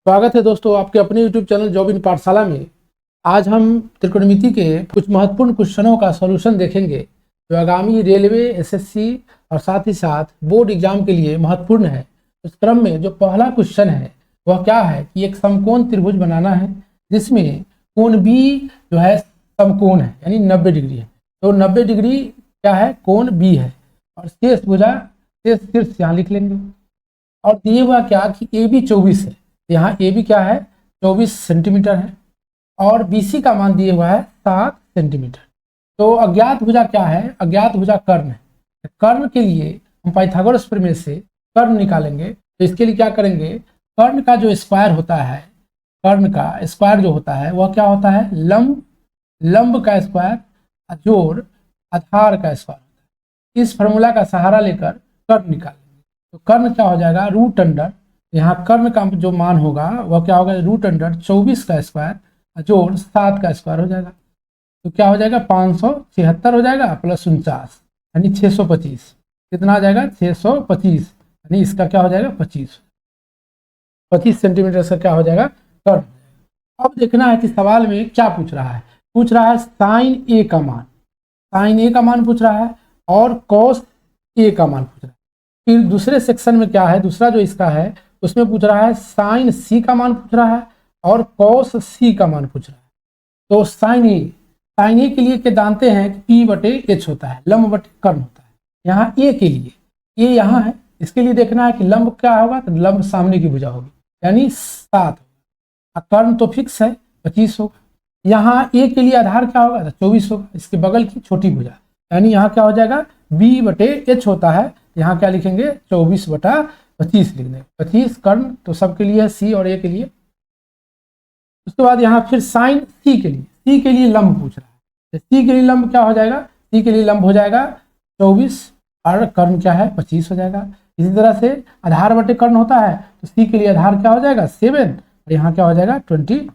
स्वागत है दोस्तों आपके अपने YouTube चैनल जॉब इन पाठशाला में। आज हम त्रिकोणमिति के कुछ महत्वपूर्ण क्वेश्चनों का सॉल्यूशन देखेंगे जो आगामी रेलवे, एसएससी और साथ ही साथ बोर्ड एग्जाम के लिए महत्वपूर्ण है। इस क्रम में जो पहला क्वेश्चन है वह क्या है कि एक समकोण त्रिभुज बनाना है जिसमें कोण बी जो है समकोण है यानी 90 डिग्री है। तो 90 डिग्री क्या है, कोण बी है और शेष भुजा शेष शीर्ष यहाँ लिख लेंगे। और दिए हुआ क्या कि ए बी 24 है, यहाँ ए बी क्या है 24 सेंटीमीटर है और बी सी का मान दिए हुआ है 7 सेंटीमीटर। तो अज्ञात भुजा क्या है, अज्ञात भुजा कर्ण है। कर्ण के लिए हम पाइथागोरस प्रमेय से कर्ण निकालेंगे। तो इसके लिए क्या करेंगे, कर्ण का जो स्क्वायर होता है, कर्ण का स्क्वायर जो होता है वह क्या होता है, लंब का स्क्वायर जोड़ आधार का स्क्वायर होता है। इस फॉर्मूला का सहारा लेकर कर्ण निकालेंगे। तो कर्ण क्या हो जाएगा, रूट अंडर, यहाँ कर्ण का जो मान होगा वह क्या होगा, रूट अंडर 24 का स्क्वायर जोड़ 7 का स्क्वायर हो जाएगा। तो क्या हो जाएगा 576 हो जाएगा प्लस 49 यानी 625। कितना आ जाएगा 625 यानी इसका क्या हो जाएगा 25 सेंटीमीटर का क्या हो जाएगा कर्ण। अब देखना है कि सवाल में क्या पूछ रहा है, पूछ रहा है साइन ए का मान, साइन ए का मान पूछ रहा है और कॉस ए का मान पूछ रहा है। फिर दूसरे सेक्शन में क्या है, दूसरा जो इसका है उसमें पूछ रहा है साइन सी का मान पूछ रहा है और कॉस सी का मान पूछ रहा है। तो साइन ए के लिए क्या जानते हैं कि पी बटे एच होता है, लंब बटे कर्ण होता है। यहाँ ए के लिए, ए यहाँ है, इसके लिए देखना है कि लंब क्या होगा, तो लंब सामने की भुजा होगी यानी 7 होगा। कर्ण तो फिक्स है 25 होगा। यहाँ ए के लिए आधार क्या होगा, तो 24 होगा, इसके बगल की छोटी भुजा यानी यहाँ क्या हो जाएगा बी बटे एच होता है। यहाँ क्या लिखेंगे 24/25 लिख देंगे। 25 कर्ण तो सबके लिए है, सी और ए के लिए। उसके बाद यहाँ फिर साइन सी के लिए, सी के लिए लंब पूछ रहा है। तो सी के लिए लंब क्या हो जाएगा, सी के लिए लंब हो जाएगा 24 और कर्ण क्या है 25 हो जाएगा। इसी तरह से आधार बटे कर्ण होता है तो सी के लिए आधार क्या हो जाएगा 7 और यहाँ क्या हो जाएगा 25।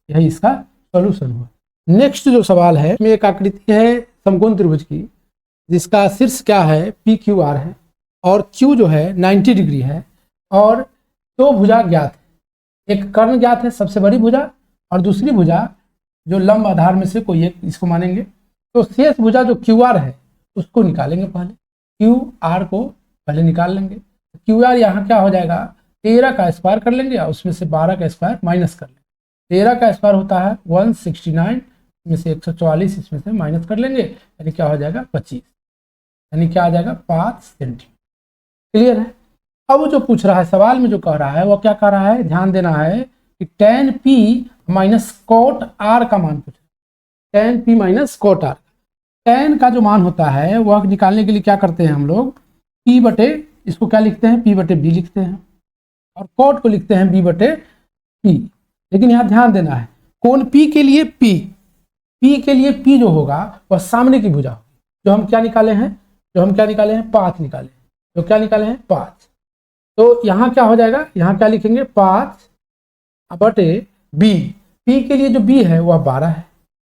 यही इसका सोल्यूशन हुआ। नेक्स्ट जो सवाल है में एक आकृति है समकोण त्रिभुज की जिसका शीर्ष क्या है पी क्यू आर है और क्यू जो है 90 डिग्री है और दो भुजा ज्ञात है। एक कर्ण ज्ञात है सबसे बड़ी भुजा और दूसरी भुजा जो लंब आधार में से कोई एक, इसको मानेंगे। तो शेष भुजा जो क्यू आर है उसको निकालेंगे, पहले क्यू आर को पहले निकाल लेंगे। क्यू आर यहाँ क्या हो जाएगा 13 का स्क्वायर कर लेंगे और उसमें से 12 का स्क्वायर माइनस कर लेंगे। 13 का स्क्वायर होता है 169 में से 144 इसमें से माइनस कर लेंगे यानी क्या हो जाएगा 25 यानी क्या आ जाएगा 5 सेंटीमीटर। क्लियर है। अब जो पूछ रहा है सवाल में जो कह रहा है वो क्या कह रहा है, ध्यान देना है कि tan p minus cot r का मान पूछ रहा है। tan p minus cot r, tan का जो मान होता है वह निकालने के लिए क्या करते हैं हम लोग, p बटे, इसको क्या लिखते हैं p बटे b लिखते हैं और कोट को लिखते हैं b बटे p। लेकिन यहाँ ध्यान देना है कोण p के लिए p के लिए p जो होगा वह सामने की भुजा होगी। जो हम क्या निकाले हैं, 5 निकाले, जो क्या निकाले हैं 5। तो यहाँ क्या हो जाएगा, यहाँ क्या लिखेंगे 5 बटे बी, पी के लिए जो बी है वह 12 है।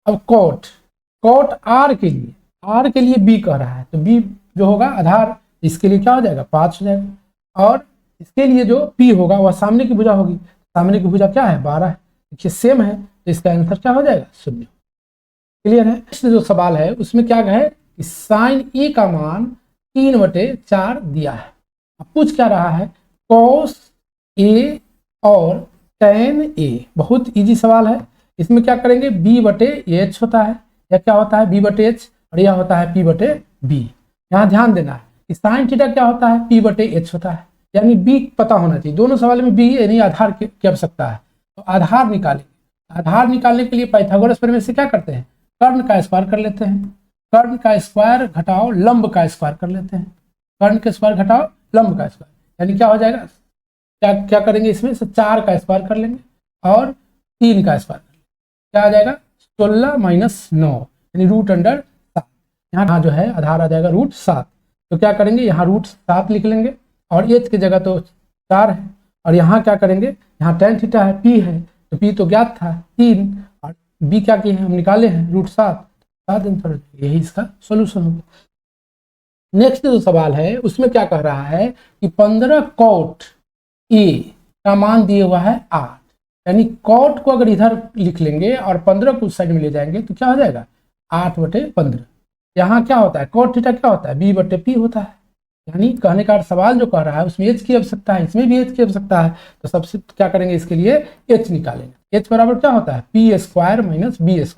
अब कोट आर के लिए बी कह रहा है तो बी जो होगा आधार, इसके लिए क्या हो जाएगा 5 हो जाएगा और इसके लिए जो पी होगा वह सामने की भुजा होगी, सामने की भुजा क्या है 12 है, देखिए सेम है तो इसका आंसर क्या हो जाएगा 0। क्लियर है। नेक्स्ट जो सवाल है उसमें क्या है कि साइन ए का मान 3/4 दिया है। अब पूछ क्या रहा है कॉस ए और टैन ए। बहुत इजी सवाल है। इसमें क्या करेंगे बी बटे एच होता है या क्या होता है बी बटे एच और यह होता है पी बटे बी। यहाँ ध्यान देना है कि साइन थीटा क्या होता है पी बटे एच होता है यानी बी पता होना चाहिए। दोनों सवाल में बी यानी आधार की आवश्यकता है। तो आधार निकालेंगे, आधार निकालने के लिए पाइथागोरस प्रमेय से क्या करते हैं कर्ण का स्क्वायर कर लेते हैं, कर्ण का स्क्वायर घटाओ लंब का स्क्वायर कर लेते हैं, कर्ण का स्क्वायर घटाओ लंब का स्क्वायर यानी क्या हो जाएगा, क्या करेंगे इसमें से 4 का स्क्वायर कर लेंगे और 3 का स्क्वायर कर लेंगे, क्या आ जाएगा 16 माइनस 9 यानी रूट अंडर 7। यहाँ जो है आधार आ जाएगा रूट 7। तो क्या करेंगे यहाँ रूट 7 लिख लेंगे और एच की जगह तो 4 है और यहाँ क्या करेंगे, यहाँ tan थीटा है p है तो p तो ज्ञात था 3 और b क्या किए हैं हम निकाले हैं रूट 7 आंसर। यही इसका सोल्यूशन होगा। नेक्स्ट जो सवाल है उसमें क्या कह रहा है कि 15 कोट ए का मान दिए हुआ है 8, यानी कॉट को अगर इधर लिख लेंगे और 15 को उस साइड में ले जाएंगे तो क्या हो जाएगा 8/15। यहाँ क्या होता है कॉट थीटा क्या होता है b/p होता है। यानी कहने का सवाल जो कह रहा है उसमें h की आवश्यकता है, इसमें भी h की आवश्यकता है, तो सबसे क्या करेंगे इसके लिए h निकालेंगे। h बराबर क्या होता है p² - b²।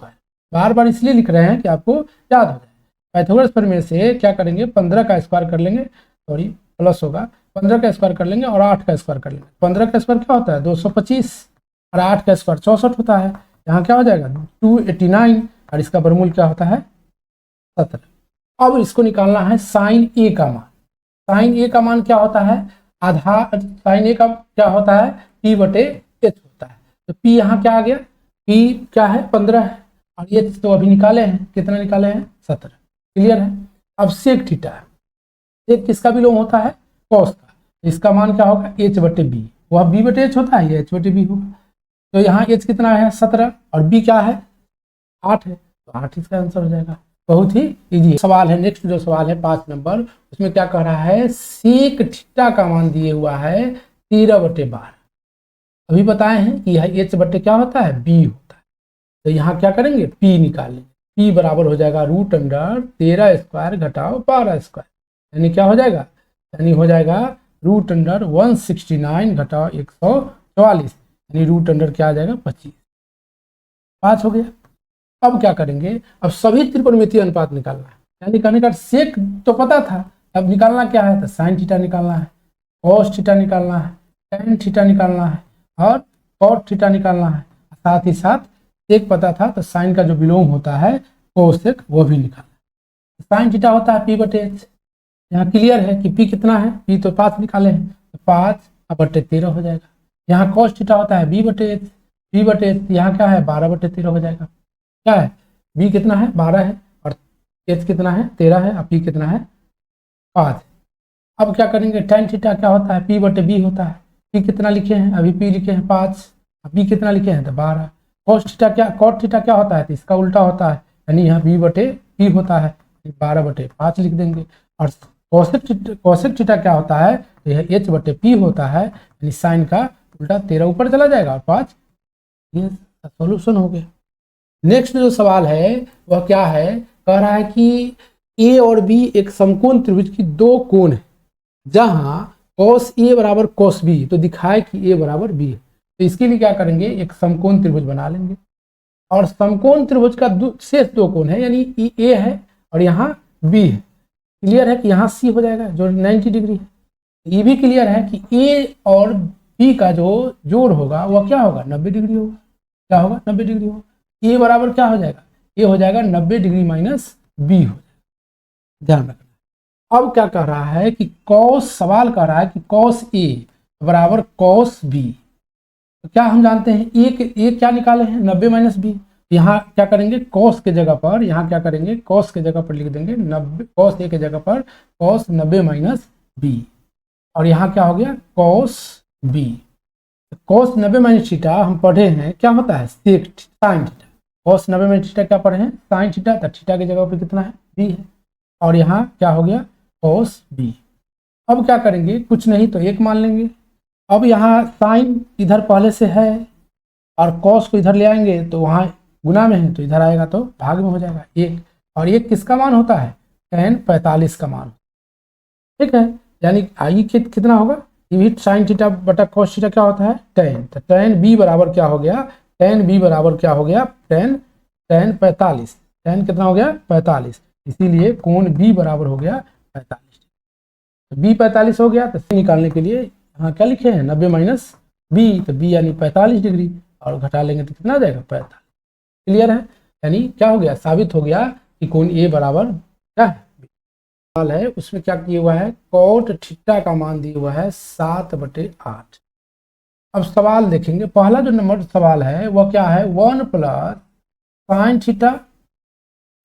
बार बार इसलिए लिख रहे हैं कि आपको याद हो जाए। पाइथागोरस प्रमेय से क्या करेंगे 15 का स्क्वायर कर लेंगे, सॉरी प्लस होगा, 15 का स्क्वायर कर लेंगे और 8 का स्क्वायर कर लेंगे। 15 का स्क्वायर क्या होता है 225 और 8 का स्क्वायर 64 होता है। यहाँ क्या हो जाएगा 289 और इसका वर्गमूल क्या होता है 17। अब इसको निकालना है साइन ए का मान। साइन ए का मान क्या होता है आधार, साइन ए का क्या होता है p/h होता है। तो p यहाँ क्या आ गया p क्या है 15 है और h तो अभी निकाले हैं, कितना निकाले हैं 17। क्लियर है। अब सेक थीटा, सेक किसका विलोम होता है कॉस का, इसका मान क्या होगा h/b, वह b/h होता है ये h/b होगा। तो यहाँ h कितना है 17 और b क्या है 8 है, तो 8 इसका आंसर हो जाएगा। बहुत ही इजी सवाल है। नेक्स्ट जो सवाल है 5 नंबर, उसमें क्या कह रहा है सेक थीटा का मान दिए हुआ है 13/12। अभी बताए हैं कि यह h क्या होता है b होता है। तो यहाँ क्या करेंगे p निकालेंगे, p बराबर हो जाएगा √13² घटाओ 12², यानी क्या हो जाएगा, यानी हो जाएगा √169 घटाओ 144, यानी √, क्या आ जाएगा 25। 5 हो गया। अब क्या करेंगे, अब सभी त्रिकोणमितीय अनुपात निकालना है, यानी कहने का सेक तो पता था, अब निकालना क्या है तो साइन थीटा निकालना है, कॉस थीटा निकालना है, टेन थीटा निकालना है और कॉट थीटा निकालना है। साथ ही साथ सेक पता था तो साइन का जो विलोम होता है कोसेक वो भी निकालना। साइन थीटा होता है p/h। यहाँ क्लियर है कि p कितना है, p तो 5 निकाले हैं तो 5/13 हो जाएगा। यहाँ कॉस थीटा होता है b/h, b/h यहाँ क्या है 12/13 हो जाएगा। क्या है b कितना है 12 है और h कितना है 13 है और p कितना है 5। अब क्या करेंगे tan थीटा क्या होता है p/b होता है। p कितना लिखे हैं अभी p लिखे हैं 5, b कितना लिखे हैं तो 12। cos थीटा क्या, cot थीटा क्या होता है तो इसका उल्टा होता है, यानी यहाँ b/p होता है 12/5 लिख देंगे। और cosec थीटा क्या होता है तो यह h/p होता है, यानी साइन का उल्टा 13 ऊपर चला जाएगा और 5। ये सोल्यूशन हो गया। नेक्स्ट जो सवाल है वह क्या है, कह रहा है कि ए और बी एक समकोण त्रिभुज की दो कोण है जहां cos a बराबर cos b, तो दिखाए कि a बराबर b है। तो इसके लिए क्या करेंगे एक समकोण त्रिभुज बना लेंगे और समकोण त्रिभुज का शेष दो कोण है, यानी a है और यहाँ b है। क्लियर है कि यहाँ c हो जाएगा जो 90 डिग्री है। ये भी क्लियर है कि a और b का जो जोड़ होगा वह क्या होगा 90 डिग्री होगा। क्या होगा 90 डिग्री होगा। ए बराबर क्या हो जाएगा, ए हो जाएगा 90 डिग्री माइनस बी हो जाएगा, ध्यान रखना। अब क्या कह रहा है कि कॉस, सवाल कह रहा है कि कॉस ए बराबर कॉस बी। तो क्या हम जानते हैं ए क्या निकाले हैं 90 माइनस बी। यहाँ क्या करेंगे कॉस के जगह पर, यहाँ क्या करेंगे कॉस के जगह पर लिख देंगे 90, कॉस ए के जगह पर कॉस 90 माइनस बी और यहाँ क्या हो गया cos b. Cos 90 minus theta हम पढ़े हैं क्या होता है sec sine theta. Cos 90 minus theta क्या पढ़े हैं साइन थीटा, तो थीटा की जगह पर कितना है बी है और यहाँ क्या हो गया कॉस बी। अब क्या करेंगे कुछ नहीं तो एक मान लेंगे। अब यहाँ साइन इधर पहले से है और कॉस को इधर ले आएंगे तो वहाँ गुना में है तो इधर आएगा तो भाग में हो जाएगा एक, और एक किसका मान होता है tan 45 का मान। ठीक है, यानी आई कितना होगा साइन थीटा बटा कॉस थीटा क्या होता है tan, तो tan b बराबर क्या हो गया, tan b बराबर क्या हो गया tan 45, tan कितना हो गया 45, इसीलिए कोण b बराबर हो गया 45। तो b 45 हो गया तो c निकालने के लिए यहाँ क्या लिखे हैं 90 माइनस b, तो b यानी 45 डिग्री और घटा लेंगे तो कितना आ जाएगा 45। क्लियर है, यानी क्या हो गया साबित हो गया कि कोण a बराबर क्या है सवाल है उसमें क्या किया हुआ है कॉट थीटा का मान दिया हुआ है 7/8। अब सवाल देखेंगे, पहला जो नंबर सवाल है वह क्या है 1 प्लस साइन थीटा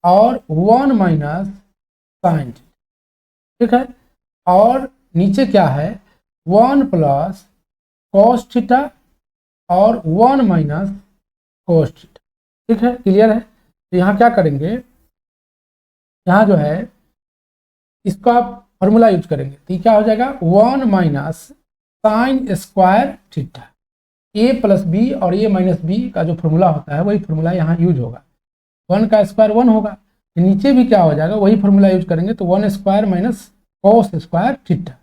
और 1 माइनस साइन थीटा। ठीक है, और नीचे क्या है 1 प्लस कॉस थीटा और 1 माइनस कॉस थीटा। ठीक है, क्लियर है। तो यहाँ क्या करेंगे, यहाँ जो है इसका फॉर्मूला यूज करेंगे तो क्या हो जाएगा 1 माइनस साइन स्क्वायर थीटा। ए प्लस बी और ए माइनस बी का जो फॉर्मूला होता है वही फॉर्मूला यहाँ यूज होगा। 1 का स्क्वायर 1 होगा, नीचे भी क्या हो जाएगा, वही फॉर्मूला यूज करेंगे तो 1 square minus cos square theta.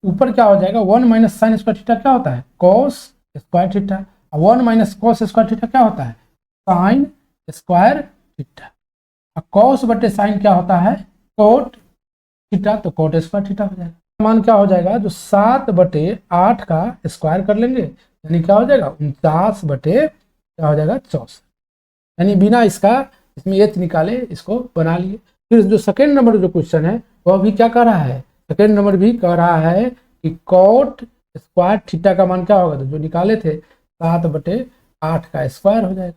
ऊपर क्या हो जाएगा, 1 माइनस साइन स्क्वायर थीटा क्या होता है, cos square theta. 1 minus cos square theta क्या होता है, साइन स्क्वायर थीटा। कॉस बटे साइन क्या होता है, कोट थीटा, तो कोट स्क्वायर थीटा हो जाएगा। मान क्या हो जाएगा, जो 7/8 का स्क्वायर कर लेंगे, यानी क्या हो जाएगा 49/, क्या हो जाएगा 64। यानी बिना इसका इसमें एच निकाले इसको बना लिए। फिर जो सेकेंड नंबर जो क्वेश्चन है वह भी क्या कर रहा है, सेकेंड नंबर भी कह रहा है कि कोट स्क्वायर थीटा का मान क्या होगा, तो जो निकाले थे 7/8 का स्क्वायर हो जाएगा,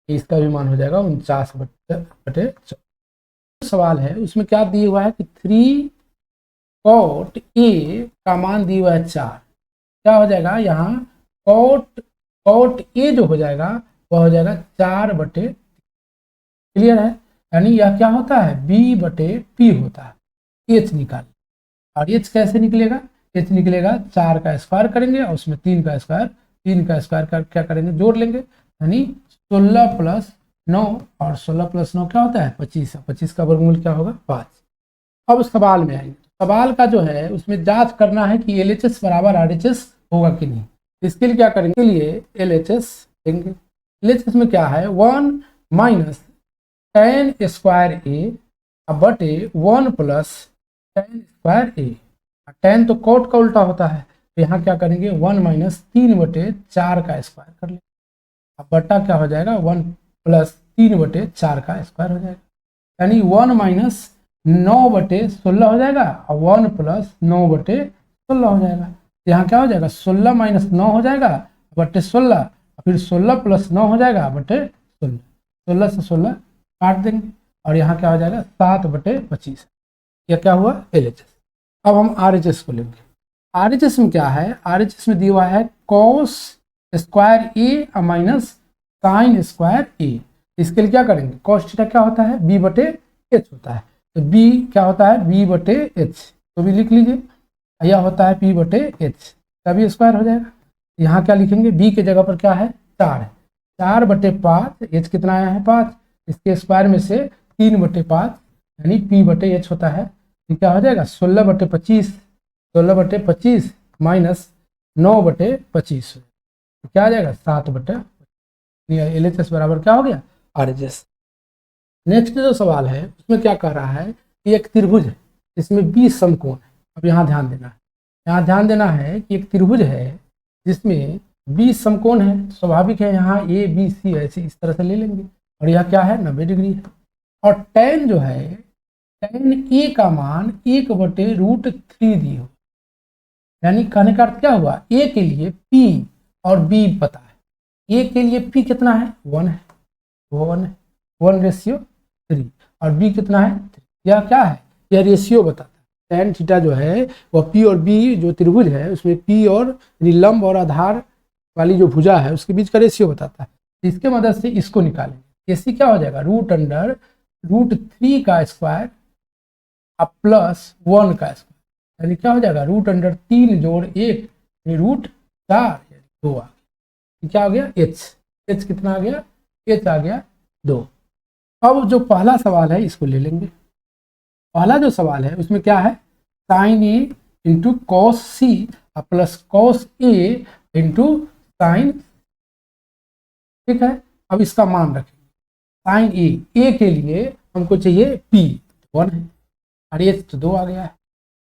इसका भी मान हो जाएगा 49/4। सवाल है उसमें क्या दिया हुआ है कि 3 कोट ए का मान दिया हुआ है 4। क्या हो जाएगा यहाँ कोट ए जो हो जाएगा वह हो जाएगा 4/, क्लियर है। यानी यह क्या होता है, b/p होता है। एच निकाल, और एच कैसे निकलेगा, एच निकलेगा 4 का स्क्वायर करेंगे और उसमें 3 का स्क्वायर कर क्या करेंगे, जोड़ लेंगे, यानी 16 + 9, और 16 + 9 क्या होता है 25, 25 का वर्गमूल क्या होगा 5। अब सवाल में आएंगे, सवाल का जो है उसमें जांच करना है कि LHS बराबर RHS होगा कि नहीं। इसके लिए क्या करेंगे, इसके लिए LHS देंगे। LHS में क्या है, 1 माइनस tan स्क्वायर ए बटे 1 + tan स्क्वायर ए। tan तो कोट का उल्टा होता है, तो यहाँ क्या करेंगे 1 माइनस 3/4 का स्क्वायर कर लेंगे। अब बटा क्या हो जाएगा 1 + 3/4 का स्क्वायर हो जाएगा, यानी 1 माइनस 9/16 हो जाएगा और 1 + 9/16 हो जाएगा। यहाँ क्या हो जाएगा 16 माइनस 9 हो जाएगा बटे 16, फिर 16 + 9 हो जाएगा बटे 16, 16 से 16 काट देंगे और यहाँ क्या हो जाएगा 7/25। यह क्या हुआ LHS। अब हम RHS को लेंगे। RHS में क्या है, RHS में दिया हुआ है कॉस स्क्वायर ए माइनस साइन स्क्वायर ए। इसके लिए क्या करेंगे, कॉस थीटा क्या होता है b/h होता है, तो b क्या होता है b/h, तो भी लिख लीजिए। यह होता है p/h, तभी स्क्वायर हो जाएगा। यहाँ क्या लिखेंगे, b के जगह पर क्या है 4 है, 4/5, h कितना आया है 5, इसके स्क्वायर में से 3/5 यानी p/h होता है। तो क्या हो जाएगा 16/25, 16/25 माइनस 9/25, तो क्या आ जाएगा 7/, LHS बराबर क्या हो गया RHS। नेक्स्ट जो सवाल है उसमें क्या कह रहा है कि एक त्रिभुज है जिसमें 20 समकोण है। अब यहाँ ध्यान देना है, यहाँ ध्यान देना है कि एक त्रिभुज है जिसमें 20 समकोण है। स्वाभाविक है यहाँ ABC ऐसे इस तरह से ले लेंगे, और यह क्या है 90 डिग्री है। और tan जो है, tan A का मान 1/√3 दी हो, यानी कहने का अर्थ क्या हुआ, A के लिए P और B पता है। A के लिए P कितना है 1 है, वो 1:3, और B कितना है 3। यह क्या है, यह रेशियो बताता है। tan थीटा जो है वह P और B जो त्रिभुज है उसमें P और लंब और आधार वाली जो भुजा है उसके बीच का रेशियो बताता है। इसके मदद से इसको निकालेंगे। ऐसी क्या हो जाएगा √3 का स्क्वायर अब +1 का स्क्वायर, यानी क्या हो जाएगा √3 जोड़ 1 √4 2 आ गया। क्या हो गया h कितना आ गया, h आ गया 2। अब जो पहला सवाल है इसको ले लेंगे। पहला जो सवाल है उसमें क्या है, sine a into cos c plus cos a into sine, ठीक है। अब इसका मान रखेंगे, साइन ए के लिए हमको चाहिए P 1 है और h तो 2 आ गया है।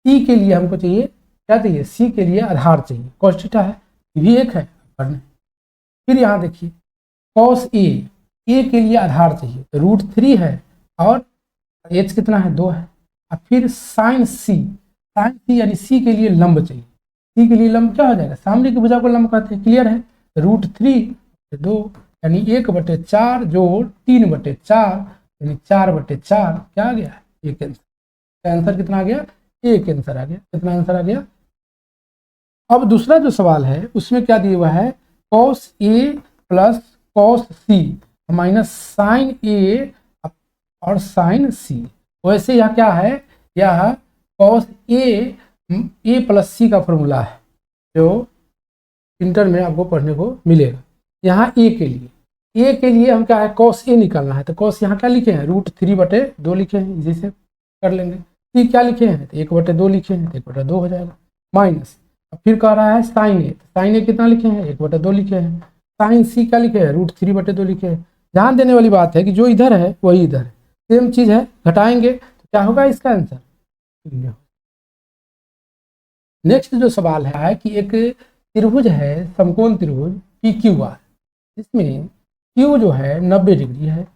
C के लिए हमको चाहिए क्या चाहिए, C के लिए आधार चाहिए, कॉस थीटा है, भी 1 है पढ़ने। फिर यहाँ देखिए कॉस ए के लिए आधार चाहिए तो √3 है और h कितना है 2 है। और फिर साइन C यानी C के लिए लंब चाहिए, C के लिए लंब क्या हो जाएगा, सामने की भुजा को लंब कहते हैं, क्लियर है। √3 2 यानी 1/4 जोड़ 3/4 यानी 4/4 क्या आ गया, एक आंसर। आंसर कितना आ गया, एक आंसर आ गया। कितना आंसर आ गया। अब दूसरा जो सवाल है उसमें क्या दिया हुआ है, cos A plus cos C minus sign ए और साइन सी। वैसे यह क्या है, यह कॉस ए प्लस सी का फॉर्मूला है, जो इंटर में आपको पढ़ने को मिलेगा। यहाँ ए के लिए हम क्या है, cos ए निकालना है, तो cos यहाँ क्या लिखे हैं, √3/2 लिखे हैं, इसी से कर लेंगे। सी क्या लिखे हैं, तो 1/2 लिखे हैं, तो 1/2 हो जाएगा, माइनस। अब फिर कह रहा है साइन ए, साइन ए कितना लिखे हैं, 1/2 लिखे हैं। साइन सी क्या लिखे हैं, √3/2 लिखे हैं। ध्यान देने वाली बात है कि जो इधर है वही इधर है, सेम चीज है, घटाएंगे तो क्या होगा इसका आंसर। नेक्स्ट जो सवाल है कि एक त्रिभुज है, समकोण त्रिभुज PQR, इसमें Q जो है 90 डिग्री है,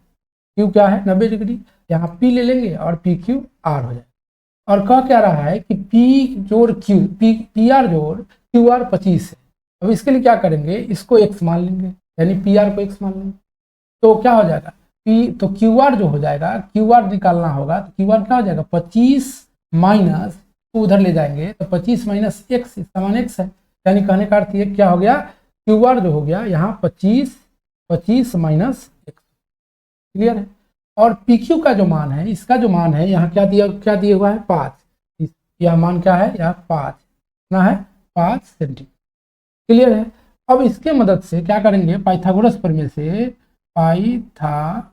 Q क्या है 90 डिग्री, यहाँ P ले लेंगे और PQR हो जाए। और कह क्या रहा है कि P जोड़ Q, PR जोड़ QR 25 है। अब इसके लिए क्या करेंगे, इसको x मान लेंगे, यानी PR को x मान लेंगे, तो क्या हो जाएगा P, तो QR जो हो जाएगा, QR निकालना होगा, तो QR क्या हो जाएगा 25 माइनस, उधर ले जाएंगे तो 25 माइनस x समान x है, यानी कहने का अर्थ ये क्या हो गया, QR जो हो गया यहाँ 25 माइनस x, क्लियर है। और PQ का जो मान है, इसका जो मान है यहाँ क्या दिया हुआ है 5, यह मान क्या है, यह 5 कितना है 5 सेंटीमीटर, क्लियर है। अब इसके मदद से क्या करेंगे, पाइथागोरस प्रमेय से, पाइथागोरस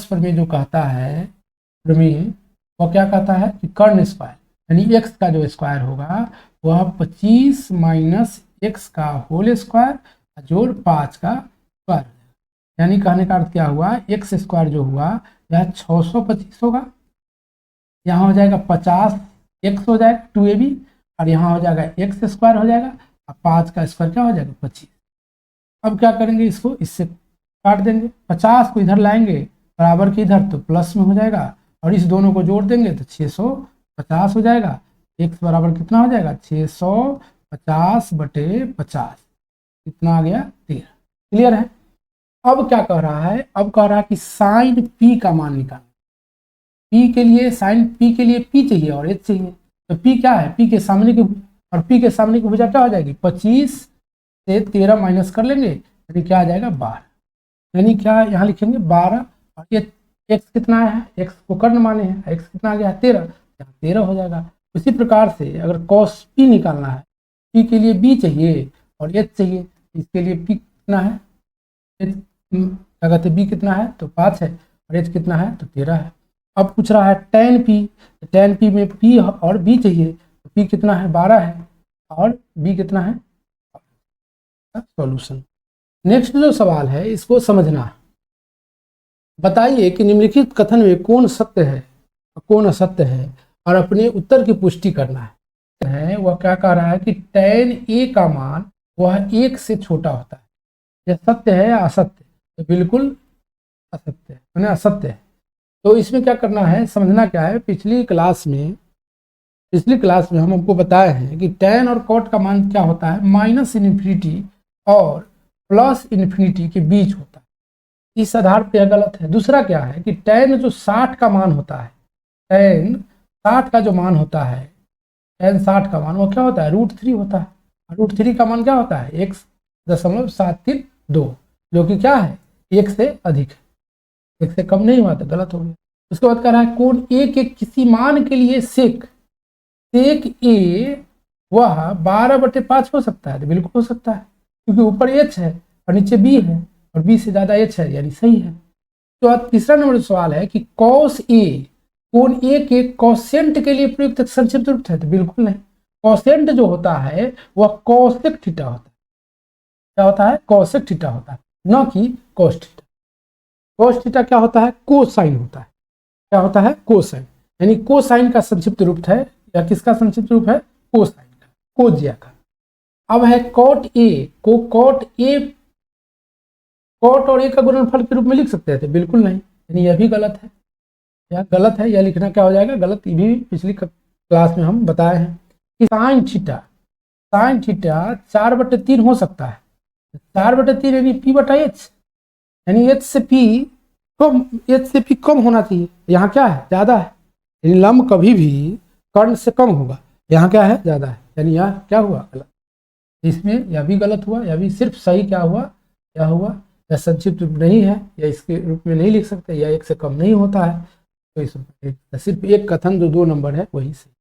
प्रमेय जो कहता है प्रमेय, वो क्या कहता है कि कर्ण स्क्वायर, यानी x का जो स्क्वायर होगा वह 25 माइनस x का होल स्क्वायर जोड़ 5 का स्क्वायर, यानी कहने का अर्थ क्या हुआ, x स्क्वायर जो हुआ यह 625 होगा, यहाँ हो जाएगा 50x हो जाएगा 2ab, और यहाँ हो जाएगा x स्क्वायर हो जाएगा, और 5 का स्क्वायर क्या हो जाएगा 25। अब क्या करेंगे, इसको इससे काट देंगे, 50 को इधर लाएंगे बराबर के इधर, तो प्लस में हो जाएगा, और इस दोनों को जोड़ देंगे तो 650 हो जाएगा, x बराबर कितना हो जाएगा 650/50, कितना आ गया 13, क्लियर है। अब क्या कह रहा है, अब कह रहा है कि साइन P का मान निकालना, P के लिए साइन P के लिए P चाहिए और H चाहिए, तो P क्या है, P के सामने की, और P के सामने की भुजा क्या हो जाएगी, 25 से 13 माइनस कर लेंगे, यानी क्या आ जाएगा 12, यानी क्या यहाँ लिखेंगे 12, और ये x कितना है, x को कर्ण माने हैं, x कितना आ गया 13, यहाँ 13 हो जाएगा। उसी प्रकार से अगर cos P निकालना है, P के लिए B चाहिए और H चाहिए, इसके लिए P कितना है, H क्या कहते हैं B कितना है तो 5 है, और H कितना है तो 13 है। अब पूछ रहा है tan P, tan P में P और B चाहिए, तो P कितना है 12 है और B कितना है, सॉल्यूशन। नेक्स्ट जो सवाल है इसको समझना है, बताइए कि निम्नलिखित कथन में कौन सत्य है कौन असत्य है, और अपने उत्तर की पुष्टि करना है। वह क्या कह रहा है कि tan A का मान वह 1 से छोटा होता है, यह सत्य है या असत्य, तो बिल्कुल असत्य है, यानी असत्य है। तो इसमें क्या करना है, समझना क्या है, पिछली क्लास में हम आपको बताए हैं कि tan और cot का मान क्या होता है, -∞ और +∞ के बीच होता है, इस आधार पर यह गलत है। दूसरा क्या है कि tan जो 60 का मान होता है, tan 60 का जो मान होता है, tan 60 का मान वो क्या होता है √3 होता है, √3 का मान क्या होता है 1.732, जो कि क्या है 1 से अधिक है, 1 से कम नहीं हुआ तो गलत हो गया। उसके बाद कह रहा है कोण A के किसी मान के लिए सेक A वह 12/5 हो सकता है, तो बिल्कुल हो सकता है, क्योंकि ऊपर h है और नीचे b है, और b से ज्यादा h है, यानी सही है। तो तीसरा नंबर सवाल है कि cos A कोण A के कोसेंट के लिए प्रयुक्त संक्षिप्त रूप है, तो बिल्कुल नहीं। कोसेंट जो होता है वह cosec थीटा होता है, क्या होता है cosec थीटा होता है, न कि cos थीटा। cos थीटा क्या होता है, कोसाइन होता है, क्या होता है कोसाइन, यानी कोसाइन का संक्षिप्त रूप है, या किसका संक्षिप्त रूप है कोसाइन का, कोजिया का। अब है cot A को cot और A का गुणनफल के रूप में लिख सकते हैं, तो बिल्कुल नहीं, यानी यह भी गलत है, यह गलत है, यह लिखना क्या हो जाएगा गलत। ये भी पिछली क्लास में हम बताए हैं कि साइन थीटा 4/3 हो सकता है, 4/3 यानी P/H, यानी H से P कम होना चाहिए, यहाँ क्या है ज्यादा है, यानी लंब कभी भी कर्ण से कम होगा, यहाँ क्या है ज्यादा है, यानी यहाँ क्या हुआ गलत। इसमें यह भी गलत हुआ, यह भी सिर्फ सही क्या हुआ, यह संक्षिप्त रूप नहीं है, या इसके रूप में नहीं लिख सकते, या 1 से कम नहीं होता है, तो इसमें सिर्फ एक कथन जो 2 नंबर है वही सही।